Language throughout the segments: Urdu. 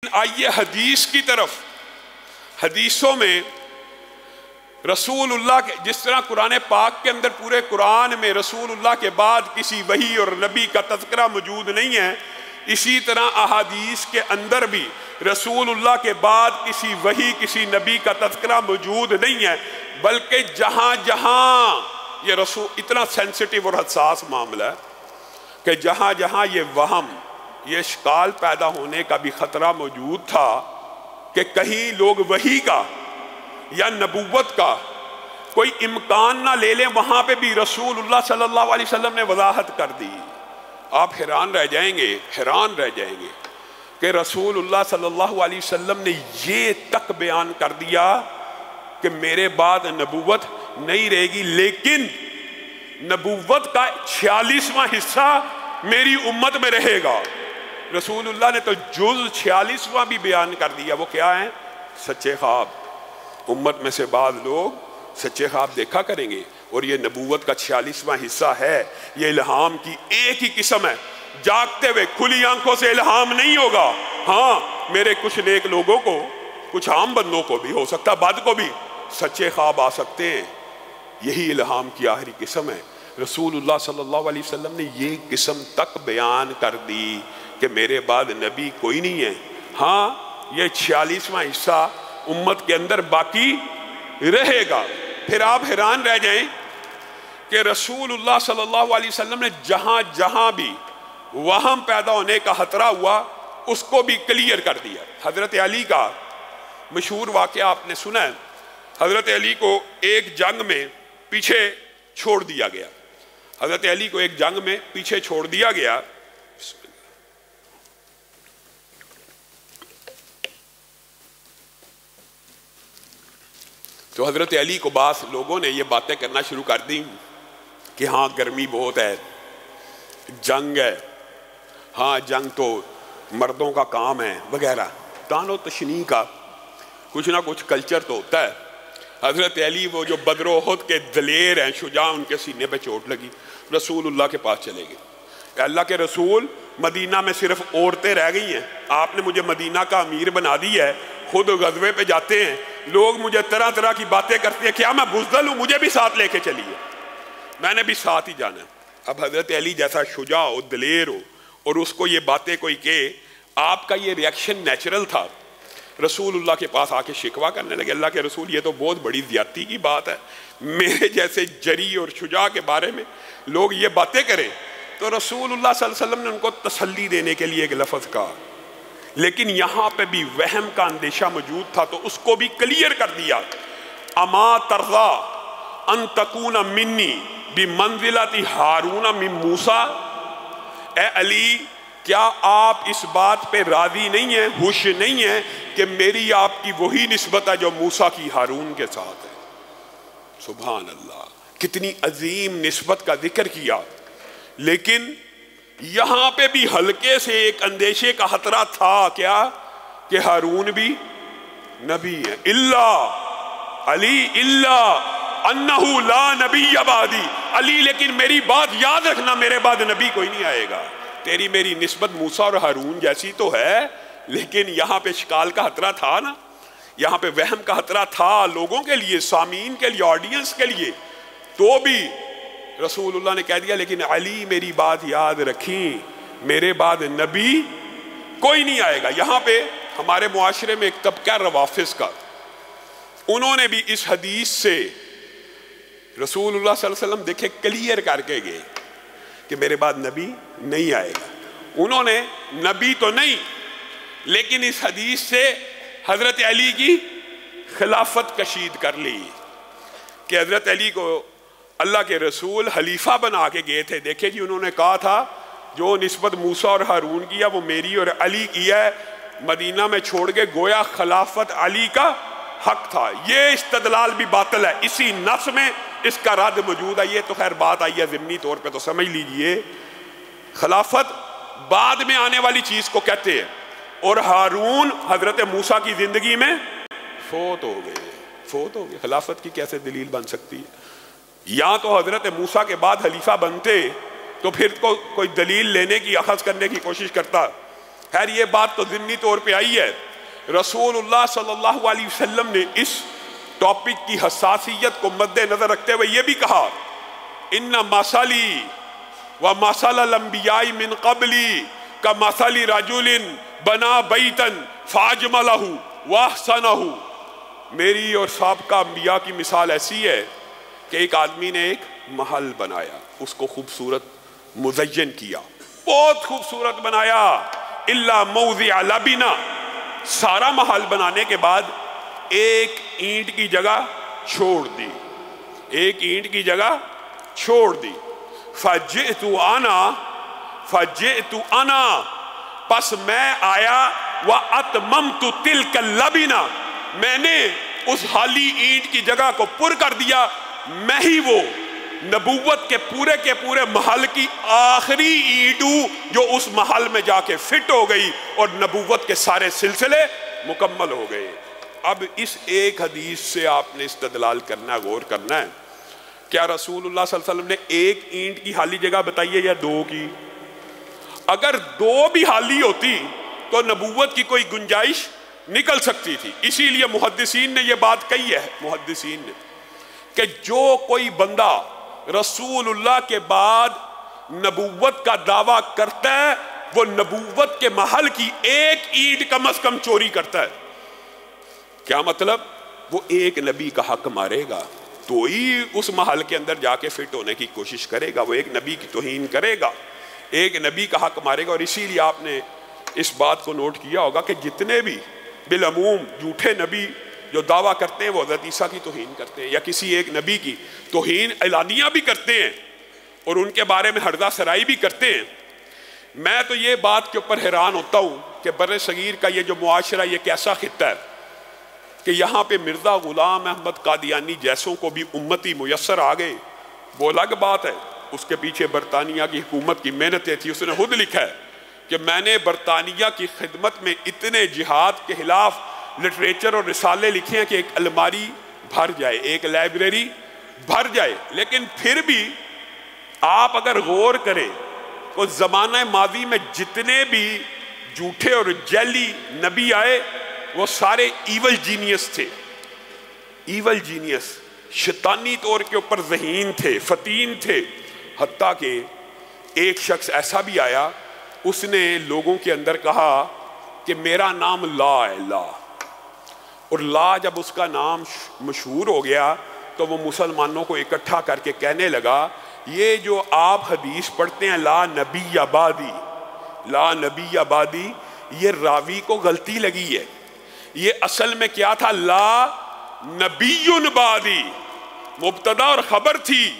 آئیے حدیث کی طرف۔ حدیثوں میں رسول اللہ کے جس طرح قرآن پاک کے اندر پورے قرآن میں رسول اللہ کے بعد کسی وحی اور نبی کا تذکرہ موجود نہیں ہے، اسی طرح احادیث کے اندر بھی رسول اللہ کے بعد کسی وحی کسی نبی کا تذکرہ موجود نہیں ہے، بلکہ جہاں جہاں یہ رسول اتنا سینسٹیو اور حساس معاملہ ہے کہ جہاں جہاں یہ وہم یہ اشکال پیدا ہونے کا بھی خطرہ موجود تھا کہ کہیں لوگ وحی کا یا نبوت کا کوئی امکان نہ لے لیں، وہاں پہ بھی رسول اللہ صلی اللہ علیہ وسلم نے وضاحت کر دی۔ آپ حیران رہ جائیں گے کہ رسول اللہ صلی اللہ علیہ وسلم نے یہ تک بیان کر دیا کہ میرے بعد نبوت نہیں رہے گی، لیکن نبوت کا 46واں حصہ میری امت میں رہے گا۔ رسول اللہ نے تو جز 46واں بھی بیان کر دیا، وہ کیا ہیں؟ سچے خواب۔ امت میں سے بعض لوگ سچے خواب دیکھا کریں گے، اور یہ نبوت کا 46واں حصہ ہے۔ یہ الہام کی ایک ہی قسم ہے، جاگتے ہوئے کھلی آنکھوں سے الہام نہیں ہوگا۔ ہاں، میرے کچھ نیک لوگوں کو، کچھ عام بندوں کو بھی، ہو سکتا بد کو بھی سچے خواب آ سکتے ہیں۔ یہی الہام کی آخری قسم ہے۔ رسول اللہ صلی اللہ علیہ وسلم نے یہ قسم تک بیان کر دی کہ میرے بعد نبی کوئی نہیں ہے۔ ہاں، یہ 46واں حصہ امت کے اندر باقی رہے گا۔ پھر آپ حیران رہ جائیں کہ رسول اللہ صلی اللہ علیہ وسلم نے جہاں جہاں بھی وہم پیدا ہونے کا خطرہ ہوا اس کو بھی کلیئر کر دیا۔ حضرت علی کا مشہور واقعہ آپ نے سنا ہے، حضرت علی کو ایک جنگ میں پیچھے چھوڑ دیا گیا۔ حضرت علی کو ایک جنگ میں پیچھے چھوڑ دیا گیا۔ تو حضرت علی کو بعض لوگوں نے یہ باتیں کرنا شروع کر دی کہ ہاں گرمی بہت ہے، جنگ ہے، ہاں جنگ تو مردوں کا کام ہے وغیرہ، تان و تشنیع کا کچھ نہ کچھ کلچر تو ہوتا ہے۔ حضرت علی وہ جو بدر و احد کے دلیر ہیں، شجاع، ان کے سینے پہ چوٹ لگی، رسول اللہ کے پاس چلے گئے۔ کہ اللہ کے رسول، مدینہ میں صرف عورتیں رہ گئی ہیں، آپ نے مجھے مدینہ کا امیر بنا دی ہے، خود غزوے پہ جاتے ہیں، لوگ مجھے طرح طرح کی باتیں کرتے ہیں، کیا میں بزدل ہوں؟ مجھے بھی ساتھ لے کے چلیے، میں نے بھی ساتھ ہی جانا ہے۔ اب حضرت علی جیسا شجاع ہو، دلیر ہو، اور اس کو یہ باتیں کوئی کہے، آپ کا یہ ریاکشن نیچرل تھا۔ رسول اللہ کے پاس آ کے شکوہ کرنے لگے، اللہ کے رسول یہ تو بہت بڑی زیادتی کی بات ہے، میرے جیسے جری اور شجاع کے بارے میں لوگ یہ باتیں کریں۔ تو رسول اللہ صلی اللہ علیہ وسلم نے ان کو تسلی دینے کے لیے ایک لفظ کہا، لیکن یہاں پہ بھی وہم کا اندیشہ موجود تھا تو اس کو بھی کلیئر کر دیا۔ اما ترضا ان تکون منی بمنزلت ہارون من موسیٰ، اے علی کیا آپ اس بات پہ راضی نہیں ہیں، خوش نہیں ہیں کہ میری آپ کی وہی نسبت ہے جو موسیٰ کی ہارون کے ساتھ ہے؟ سبحان اللہ، کتنی عظیم نسبت کا ذکر کیا، لیکن یہاں پہ بھی ہلکے سے ایک اندیشے کا خطرہ تھا، کیا کہ ہارون بھی نبی ہے۔ علی انہو لا نبی بعدی، علی لیکن میری بات یاد رکھنا، میرے بعد نبی کوئی نہیں آئے گا۔ تیری میری نسبت موسیٰ اور ہارون جیسی تو ہے، لیکن یہاں پہ اشکال کا خطرہ تھا نا، یہاں پہ وہم کا خطرہ تھا لوگوں کے لیے، سامعین کے لیے، آڈینس کے لیے، تو بھی رسول اللہ نے کہہ دیا لیکن علی میری بات یاد رکھیں، میرے بعد نبی کوئی نہیں آئے گا۔ یہاں پہ ہمارے معاشرے میں ایک طبقہ روافض کا، انہوں نے بھی اس حدیث سے رسول اللہ صلی اللہ علیہ وسلم دیکھے کلیئر کر کے گئے کہ میرے بعد نبی نہیں آئے گا۔ انہوں نے نبی تو نہیں، لیکن اس حدیث سے حضرت علی کی خلافت کشید کر لی کہ حضرت علی کو اللہ کے رسول خلیفہ بنا کے گئے تھے۔ دیکھیں جی، انہوں نے کہا تھا جو نسبت موسیٰ اور ہارون کی ہے وہ میری اور علی کی ہے، مدینہ میں چھوڑ کے گویا خلافت علی کا حق تھا۔ یہ استدلال بھی باطل ہے، اسی نص میں اس کا رد موجود ہے۔ یہ تو خیر بات آئی ہے ضمنی طور پہ، تو سمجھ لیجئے خلافت بعد میں آنے والی چیز کو کہتے ہیں، اور ہارون حضرت موسیٰ کی زندگی میں فوت ہو گئے۔ خلافت کی کیسے دلیل بن سکتی ہے؟ یا تو حضرت موسیٰ کے بعد خلیفہ بنتے تو پھر کوئی دلیل لینے کی، اخذ کرنے کی کوشش کرتا، خیر یہ بات تو ضمنی طور پہ آئی ہے. رسول اللہ صلی اللہ علیہ وسلم نے اس ٹاپک کی حساسیت کو مد نظر رکھتے ہوئے یہ بھی کہا ان مثلی و مثل الانبیاء من قبلی کمثل رجل بنا بیتا فاجملہ واحسنہ. میری اور سابقہ انبیاء کی مثال ایسی ہے کہ ایک آدمی نے ایک محل بنایا, اس کو خوبصورت مزین کیا, بہت خوبصورت بنایا, الا موضع لبنہ, سارا محل بنانے کے بعد ایک اینٹ کی جگہ چھوڑ دی, ایک اینٹ کی جگہ چھوڑ دی. فجئت انا پس میں آیا واتممت تلک اللبنہ, میں نے اس خالی اینٹ کی جگہ کو پر کر دیا. میں ہی وہ نبوت کے پورے محل کی آخری اینٹ ہوں جو اس محل میں جا کے فٹ ہو گئی اور نبوت کے سارے سلسلے مکمل ہو گئے. اب اس ایک حدیث سے آپ نے استدلال کرنا, غور کرنا ہے. کیا رسول اللہ صلی اللہ علیہ وسلم نے ایک اینٹ کی خالی جگہ بتائی ہے یا دو کی؟ اگر دو بھی خالی ہوتی تو نبوت کی کوئی گنجائش نکل سکتی تھی. اسی لیے محدثین نے یہ بات کہی ہے, محدثین نے, کہ جو کوئی بندہ رسول اللہ کے بعد نبوت کا دعویٰ کرتا ہے وہ نبوت کے محل کی ایک اینٹ کم از کم چوری کرتا ہے. کیا مطلب؟ وہ ایک نبی کا حق مارے گا تو ہی اس محل کے اندر جا کے فٹ ہونے کی کوشش کرے گا, وہ ایک نبی کی توہین کرے گا, ایک نبی کا حق مارے گا. اور اسی لیے آپ نے اس بات کو نوٹ کیا ہوگا کہ جتنے بھی بالعموم جھوٹے نبی جو دعویٰ کرتے ہیں وہ حضرت عیسیٰ کی توہین کرتے ہیں یا کسی ایک نبی کی توہین اعلانیہ بھی کرتے ہیں اور ان کے بارے میں ہرزہ سرائی بھی کرتے ہیں. میں تو یہ بات کے اوپر حیران ہوتا ہوں کہ بر صغیر کا یہ جو معاشرہ یہ کیسا خطہ ہے کہ یہاں پہ مرزا غلام احمد قادیانی جیسوں کو بھی امتی میسر آ گئے. وہ الگ بات ہے, اس کے پیچھے برطانیہ کی حکومت کی محنتیں تھی. اس نے خود لکھا ہے کہ میں نے برطانیہ کی خدمت میں اتنے جہاد کے خلاف لٹریچر اور رسالے لکھے ہیں کہ ایک الماری بھر جائے, ایک لائبریری بھر جائے. لیکن پھر بھی آپ اگر غور کریں تو زمانہ ماضی میں جتنے بھی جھوٹے اور جعلی نبی آئے وہ سارے ایول جینیس تھے, ایول جینیس, شیطانی طور کے اوپر ذہین تھے, فتین تھے. حتیٰ کہ ایک شخص ایسا بھی آیا, اس نے لوگوں کے اندر کہا کہ میرا نام لا ہے, لا. اور لا جب اس کا نام مشہور ہو گیا تو وہ مسلمانوں کو اکٹھا کر کے کہنے لگا یہ جو آپ حدیث پڑھتے ہیں لا نبی آبادی, لا نبی آبادی, یہ راوی کو غلطی لگی ہے. یہ اصل میں کیا تھا؟ لا نبی بعدی, مبتدا اور خبر تھی.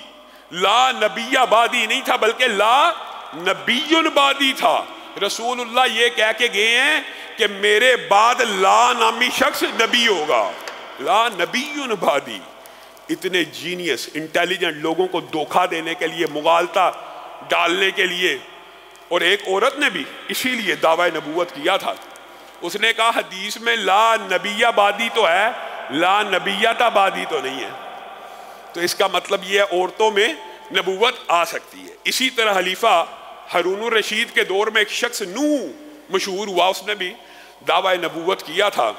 لا نبی بعدی نہیں تھا بلکہ لا نبی بعدی تھا. رسول اللہ یہ کہہ کے گئے ہیں کہ میرے بعد لا نامی شخص نبی ہوگا, لا نبی بعدی. اتنے جینیس انٹیلیجنٹ لوگوں کو دھوکہ دینے کے لیے, مغالطہ ڈالنے کے لیے. اور ایک عورت نے بھی اسی لیے دعویٰ نبوت کیا تھا. اس نے کہا حدیث میں لا نبی آبادی تو ہے, لا نبیت آبادی تو نہیں ہے. تو اس کا مطلب یہ ہے عورتوں میں نبوت آ سکتی ہے. اسی طرح خلیفہ ہارون الرشید کے دور میں ایک شخص نوح مشہور ہوا, اس نے بھی دعویٰ نبوت کیا تھا.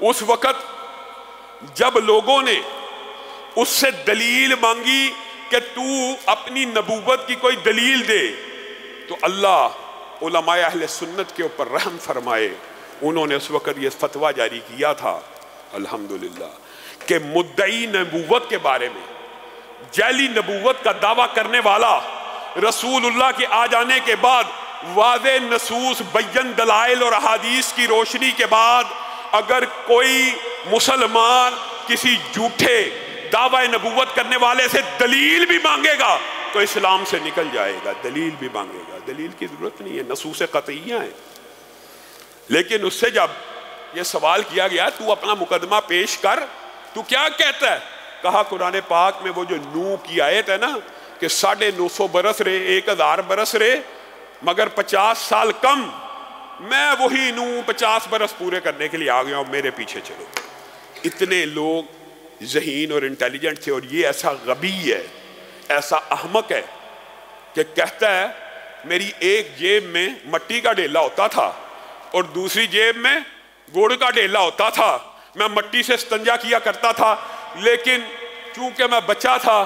اس وقت جب لوگوں نے اس سے دلیل مانگی کہ تو اپنی نبوت کی کوئی دلیل دے تو اللہ علماء اہل سنت کے اوپر رحم فرمائے, انہوں نے اس وقت یہ فتویٰ جاری کیا تھا الحمدللہ کہ مدعی نبوت کے بارے میں, جعلی نبوت کا دعویٰ کرنے والا رسول اللہ کے آ جانے کے بعد واضح نصوص بین دلائل اور احادیث کی روشنی کے بعد اگر کوئی مسلمان کسی جھوٹے دعوی نبوت کرنے والے سے دلیل بھی مانگے گا تو اسلام سے نکل جائے گا. دلیل بھی مانگے گا, دلیل کی ضرورت نہیں ہے, نصوص قطعیہ ہیں. لیکن اس سے جب یہ سوال کیا گیا تو اپنا مقدمہ پیش کر, تو کیا کہتا ہے؟ کہا قرآن پاک میں وہ جو نوح کی آیت ہے نا کہ 950 برس رہے, 1000 برس رہے مگر 50 سال کم, میں وہی نوح 50 برس پورے کرنے کے لیے آ گیا ہوں, میرے پیچھے چلو. اتنے لوگ ذہین اور انٹیلیجنٹ تھے. اور یہ ایسا غبی ہے, ایسا احمق ہے کہ کہتا ہے میری ایک جیب میں مٹی کا ڈیلا ہوتا تھا اور دوسری جیب میں گڑ کا ڈیلا ہوتا تھا. میں مٹی سے استنجا کیا کرتا تھا، لیکن چونکہ میں بچہ تھا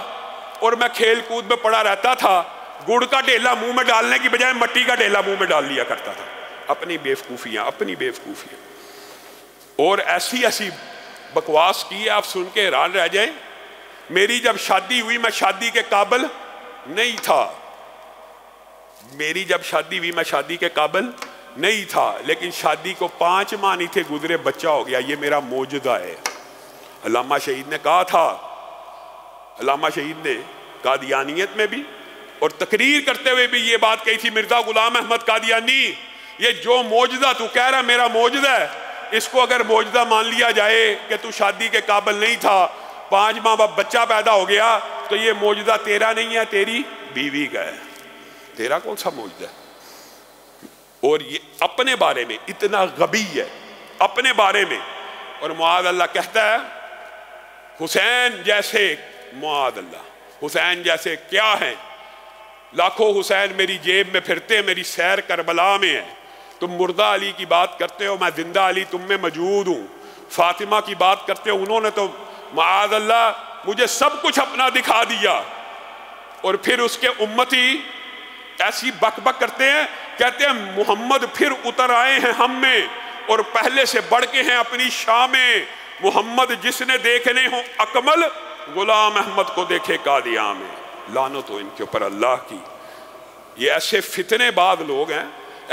اور میں کھیل کود میں پڑا رہتا تھا، گڑ کا ڈیلا منہ میں ڈالنے کی بجائے مٹی کا ڈیلا منہ میں ڈال لیا کرتا تھا. اپنی بیوقوفیاں، اپنی بیوقوفیاں اور ایسی ایسی بکواس کی آپ سن کے حیران رہ جائیں. میری جب شادی ہوئی میں شادی کے قابل نہیں تھا، میری جب شادی ہوئی میں شادی کے قابل نہیں تھا، لیکن شادی کو 5 ماہ نہیں تھے گزرے بچہ ہو گیا. یہ میرا معجزہ ہے. علامہ شہید نے کہا تھا، علامہ شہید نے قادیانیت میں بھی اور تقریر کرتے ہوئے بھی یہ بات کہی تھی، مرزا غلام احمد قادیانی یہ جو معجزہ تو کہہ رہا میرا معجزہ ہے، اس کو اگر معجزہ مان لیا جائے کہ تو شادی کے قابل نہیں تھا، 5 ماہ بعد بچہ پیدا ہو گیا، تو یہ معجزہ تیرا نہیں ہے، تیری بیوی کا ہے. تیرا کون سا معجزہ ہے؟ اور یہ اپنے بارے میں اتنا غبی ہے، اپنے بارے میں. اور معاذ اللہ کہتا ہے حسین جیسے، معاذ اللہ حسین جیسے کیا ہیں؟ لاکھوں حسین میری جیب میں پھرتے، میری سیر کربلا میں ہے. تم مردہ علی کی بات کرتے ہو، میں زندہ علی تم میں موجود ہوں. فاطمہ کی بات کرتے ہو، انہوں نے تو معاذ اللہ مجھے سب کچھ اپنا دکھا دیا. اور پھر اس کے امتی ایسی بک بک کرتے ہیں، کہتے ہیں محمد پھر اتر آئے ہیں ہم میں اور پہلے سے بڑھ کے ہیں اپنی شاہ میں. محمد جس نے دیکھنے ہوں اکمل، غلام احمد کو دیکھے قادیاں میں. لعنت ہو ان کے اوپر اللہ کی. یہ ایسے فتنے باز لوگ ہیں،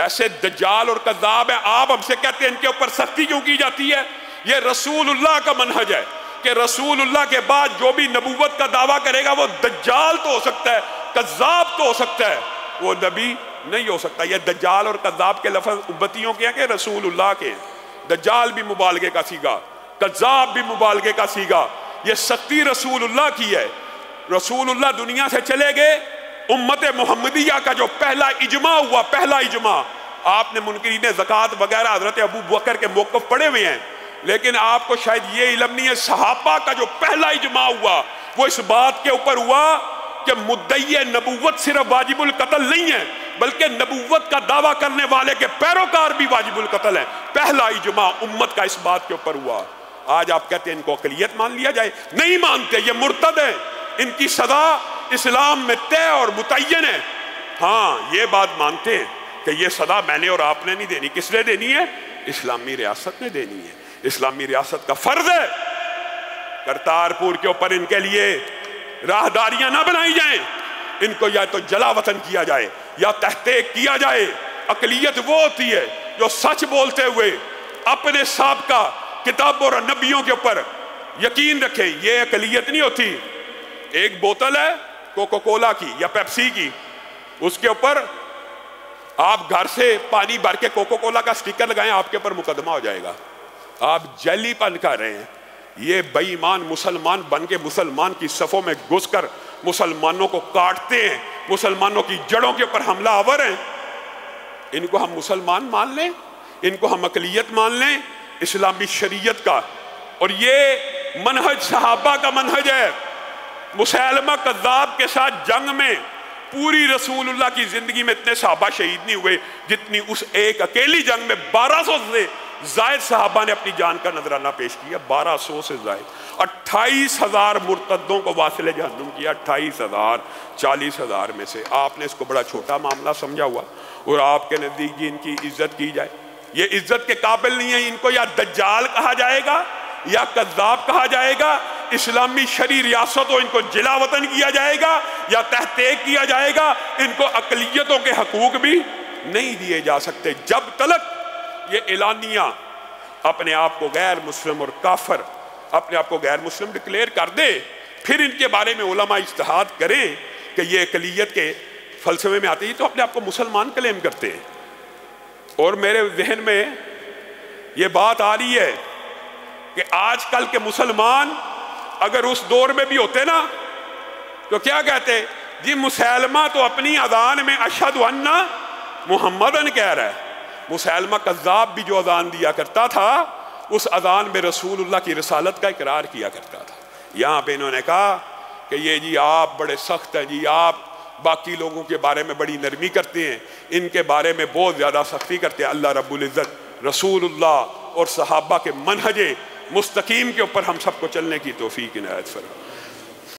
ایسے دجال اور کذاب ہیں. آپ ہم سے کہتے ہیں ان کے اوپر سختی کیوں کی جاتی ہے؟ یہ رسول اللہ کا منہج ہے کہ رسول اللہ کے بعد جو بھی نبوت کا دعویٰ کرے گا وہ دجال تو ہو سکتا ہے، کذاب تو ہو سکتا ہے، وہ نبی نہیں ہو سکتا. یہ دجال اور کذاب کے لفظ امتیوں کے ہیں کہ رسول اللہ کے ہیں؟ دجال بھی مبالغے کا سیگا، کذاب بھی مبالغے کا سیگا. یہ سختی رسول اللہ کی ہے. رسول اللہ دنیا سے چلے گئے، امت محمدیہ کا جو پہلا اجماع ہوا، پہلا اجماع، آپ نے منکرین زکوٰۃ وغیرہ حضرت ابو بکر کے موقف پڑھے ہوئے ہیں، لیکن آپ کو شاید یہ علم نہیں ہے. صحابہ کا جو پہلا اجماع ہوا وہ اس بات کے اوپر ہوا کہ مدعی نبوت صرف واجب القتل نہیں ہے، بلکہ نبوت کا دعویٰ کرنے والے کے پیروکار بھی واجب القتل ہیں. پہلا اجماع امت کا اس بات کے اوپر ہوا. آج آپ کہتے ہیں ان کو اقلیت مان لیا جائے، نہیں مانتے، یہ مرتد ہیں. ان کی سزا اسلام میں طے اور متعین ہے. ہاں یہ بات مانتے ہیں کہ یہ سزا میں نے اور آپ نے نہیں دینی. کس نے دینی ہے؟ اسلامی ریاست نے دینی ہے. اسلامی ریاست کا فرض ہے. کرتارپور کے اوپر ان کے لیے راہداریاں نہ بنائی جائیں. ان کو یا تو جلا وطن کیا جائے یا تحقیق کیا جائے. اقلیت وہ ہوتی ہے جو سچ بولتے ہوئے اپنے سابقہ کتابوں اور نبیوں کے اوپر یقین رکھے. یہ اقلیت نہیں ہوتی. ایک بوتل ہے کوکو کولا کی یا پیپسی کی، اس کے اوپر آپ گھر سے پانی بھر کے کوکو کولا کا سٹیکر لگائیں، آپ کے اوپر مقدمہ ہو جائے گا. آپ جیلی پن کر رہے ہیں. یہ بے ایمان مسلمان بن کے مسلمان کی صفوں میں گھس کر مسلمانوں کو کاٹتے ہیں، مسلمانوں کی جڑوں کے اوپر حملہ آور ہیں. ان کو ہم مسلمان مان لیں، ان کو ہم اقلیت مان لیں اسلامی شریعت کا. اور یہ منہج صحابہ کا منہج ہے. مسیلمہ کذاب کے ساتھ جنگ میں پوری رسول اللہ کی زندگی میں اتنے صحابہ شہید نہیں ہوئے جتنی اس ایک اکیلی جنگ میں 1200 سے زائد صحابہ نے اپنی جان کا نذرانہ پیش کیا. 1200 سے زائد. 28,000 مرتدوں کو واصل جہنم کیا. 28,000 40,000 میں سے. آپ نے اس کو بڑا چھوٹا معاملہ سمجھا ہوا اور آپ کے نزدیک ان کی عزت کی جائے. یہ عزت کے قابل نہیں ہے. ان کو یا دجال کہا جائے گا یا کذاب کہا جائے گا. اسلامی شرعی ریاستوں ان کو جلا وطن کیا جائے گا یا تحقیق کیا جائے گا. ان کو اقلیتوں کے حقوق بھی نہیں دیے جا سکتے جب تلک یہ اعلانیہ اپنے آپ کو غیر مسلم اور کافر، اپنے آپ کو غیر مسلم ڈکلیئر کر دے. پھر ان کے بارے میں علماء اجتہاد کریں کہ یہ اقلیت کے فلسفے میں آتے ہیں، تو اپنے آپ کو مسلمان کلیم کرتے ہیں. اور میرے ذہن میں یہ بات آ رہی ہے کہ آج کل کے مسلمان اگر اس دور میں بھی ہوتے نا تو کیا کہتے؟ جی مسیلمہ تو اپنی اذان میں اشہد ان محمدن کہہ رہا ہے. مسیلمہ کذاب بھی جو اذان دیا کرتا تھا اس اذان میں رسول اللہ کی رسالت کا اقرار کیا کرتا تھا. یہاں پہ انہوں نے کہا کہ یہ جی آپ بڑے سخت ہیں، جی آپ باقی لوگوں کے بارے میں بڑی نرمی کرتے ہیں، ان کے بارے میں بہت زیادہ سختی کرتے ہیں۔ اللہ رب العزت رسول اللہ اور صحابہ کے منہج مستقیم کے اوپر ہم سب کو چلنے کی توفیق عنایت فرمائے۔